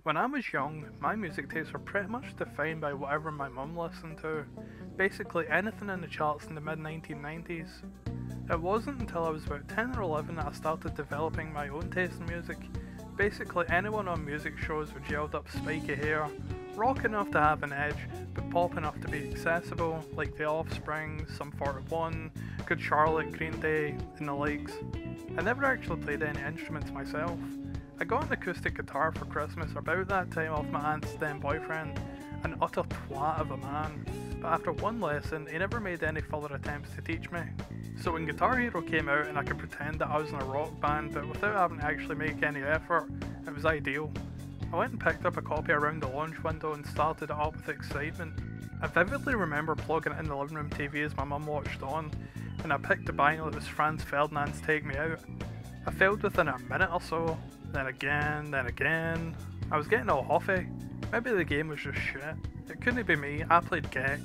When I was young, my music tastes were pretty much defined by whatever my mum listened to, basically anything in the charts in the mid 1990s. It wasn't until I was about 10 or 11 that I started developing my own taste in music. Basically, anyone on music shows with gelled up spiky hair, rock enough to have an edge, but pop enough to be accessible, like The Offspring, Sum 41, Good Charlotte, Green Day, and the likes. I never actually played any instruments myself. I got an acoustic guitar for Christmas about that time off my aunt's then boyfriend, an utter twat of a man, but after one lesson he never made any further attempts to teach me. So when Guitar Hero came out and I could pretend that I was in a rock band but without having to actually make any effort, it was ideal. I went and picked up a copy around the launch window and started it up with excitement. I vividly remember plugging it in the living room TV as my mum watched on, and I picked the vinyl. It was Franz Ferdinand's Take Me Out. I failed within a minute or so, then again. I was getting all huffy. Maybe the game was just shit. It couldn't be me, I played Gex.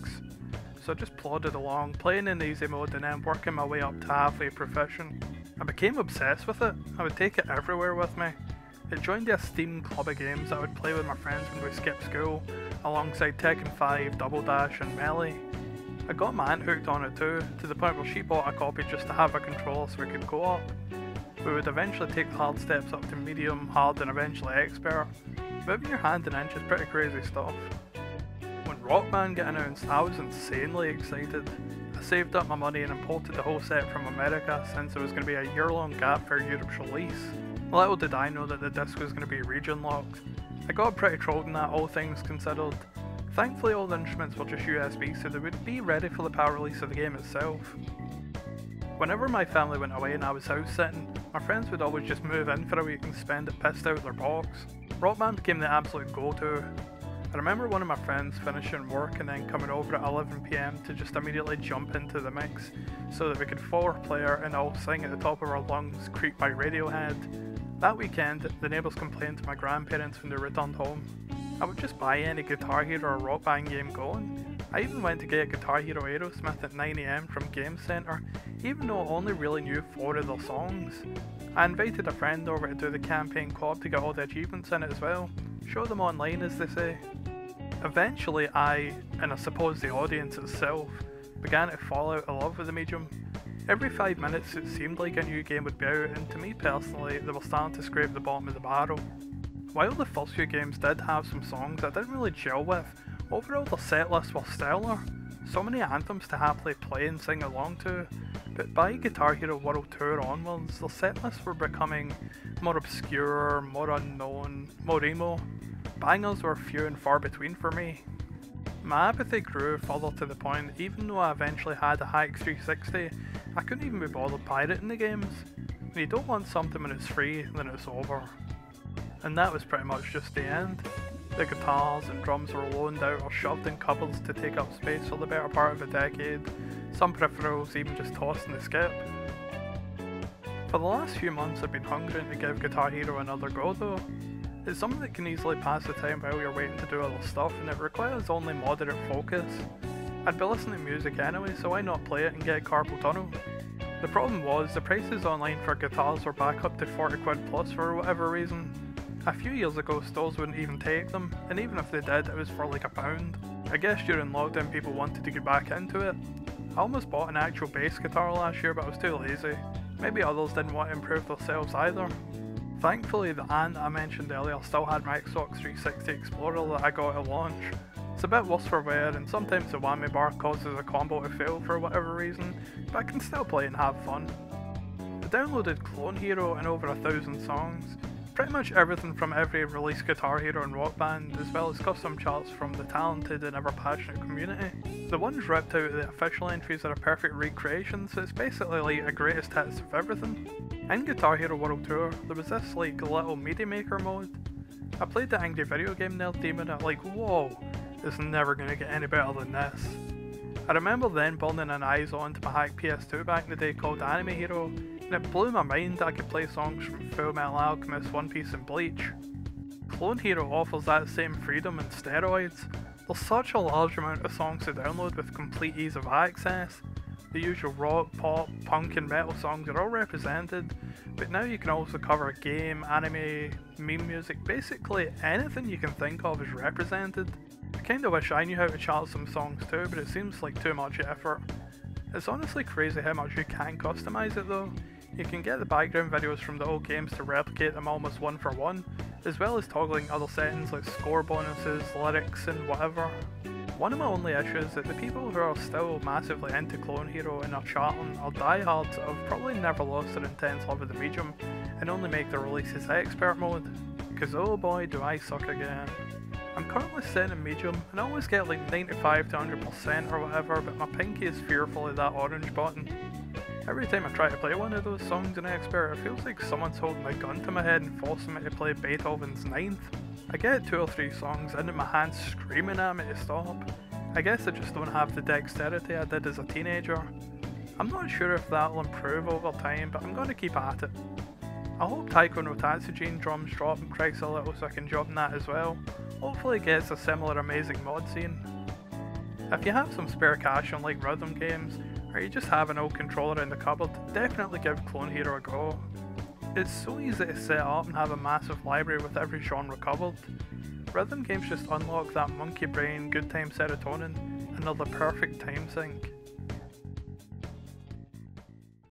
So I just plodded along, playing in easy mode and then working my way up to halfway proficient. I became obsessed with it. I would take it everywhere with me. It joined the esteemed club of games that I would play with my friends when we skipped school, alongside Tekken 5, Double Dash and Melee. I got my aunt hooked on it too, to the point where she bought a copy just to have a controller so we could co-op. We would eventually take the hard steps up to medium, hard and eventually expert. Moving your hand an inch is pretty crazy stuff. When Rock Band got announced, I was insanely excited. I saved up my money and imported the whole set from America since there was going to be a year-long gap for Europe's release. Little did I know that the disc was going to be region locked. I got pretty trolled in that, all things considered. Thankfully all the instruments were just USB so they would be ready for the power release of the game itself. Whenever my family went away and I was house sitting, my friends would always just move in for a week and spend it pissed out of their box. Rock Band became the absolute go-to. I remember one of my friends finishing work and then coming over at 11 PM to just immediately jump into the mix so that we could 4-player and all sing at the top of our lungs Creep by Radiohead. That weekend, the neighbours complained to my grandparents when they returned home. I would just buy any Guitar Hero or Rock Band game going. I even went to get Guitar Hero Aerosmith at 9 AM from Game Center, even though I only really knew 4 of their songs. I invited a friend over to do the campaign co-op to get all the achievements in it as well. Show them online, as they say. Eventually I, and I suppose the audience itself, began to fall out of love with the medium. Every 5 minutes it seemed like a new game would be out, and to me personally they were starting to scrape the bottom of the barrel. While the first few games did have some songs I didn't really gel with, overall the setlists were stellar. So many anthems to happily play and sing along to, but by Guitar Hero World Tour onwards, the setlists were becoming more obscure, more unknown, more emo. Bangers were few and far between for me. My apathy grew further to the point, even though I eventually had a Hack 360, I couldn't even be bothered pirating the games. When you don't want something when it's free, then it's over. And that was pretty much just the end. The guitars and drums were loaned out or shoved in cupboards to take up space for the better part of a decade, some peripherals even just tossed in the skip. For the last few months I've been hungering to give Guitar Hero another go though. It's something that can easily pass the time while you're waiting to do other stuff and it requires only moderate focus. I'd be listening to music anyway, so why not play it and get carpal tunnel? The problem was, the prices online for guitars were back up to 40 quid plus for whatever reason. A few years ago stores wouldn't even take them, and even if they did it was for like £1. I guess during lockdown people wanted to get back into it. I almost bought an actual bass guitar last year but I was too lazy. Maybe others didn't want to improve themselves either. Thankfully the aunt I mentioned earlier still had my Xbox 360 Explorer that I got at launch. It's a bit worse for wear and sometimes the whammy bar causes a combo to fail for whatever reason, but I can still play and have fun. I downloaded Clone Hero and over 1,000 songs. Pretty much everything from every released Guitar Hero and Rock Band, as well as custom charts from the talented and ever passionate community. The ones ripped out of the official entries are a perfect recreation, so it's basically like a greatest hits of everything. In Guitar Hero World Tour, there was this like little media maker mode. I played the Angry Video Game Nerd demon and like, whoa, it's never gonna get any better than this. I remember then building an eyes on to my hack PS2 back in the day called Anime Hero, and it blew my mind that I could play songs from Full Metal Alchemist, One Piece and Bleach. Clone Hero offers that same freedom and steroids. There's such a large amount of songs to download with complete ease of access. The usual rock, pop, punk and metal songs are all represented, but now you can also cover game, anime, meme music, basically anything you can think of is represented. I kinda wish I knew how to chart some songs too, but it seems like too much effort. It's honestly crazy how much you can customise it though. You can get the background videos from the old games to replicate them almost one for one, as well as toggling other settings like score bonuses, lyrics and whatever. One of my only issues is that the people who are still massively into Clone Hero and are charting are diehards that have probably never lost their intense love of the medium and only make their releases expert mode, cause oh boy do I suck again. I'm currently sitting in medium and I always get like 95 to 100% or whatever, but my pinky is fearful of that orange button. Every time I try to play one of those songs in expert, it feels like someone's holding a gun to my head and forcing me to play Beethoven's Ninth. I get 2 or 3 songs in and my hand's screaming at me to stop. I guess I just don't have the dexterity I did as a teenager. I'm not sure if that'll improve over time, but I'm going to keep at it. I hope Taiko no Tatsujin drums drop and cracks a little so I can jump in that as well. Hopefully it gets a similar amazing mod scene. If you have some spare cash on like rhythm games, or you just have an old controller in the cupboard, definitely give Clone Hero a go. It's so easy to set up and have a massive library with every genre covered. Rhythm games just unlock that monkey brain, good time serotonin, and are the perfect time sink.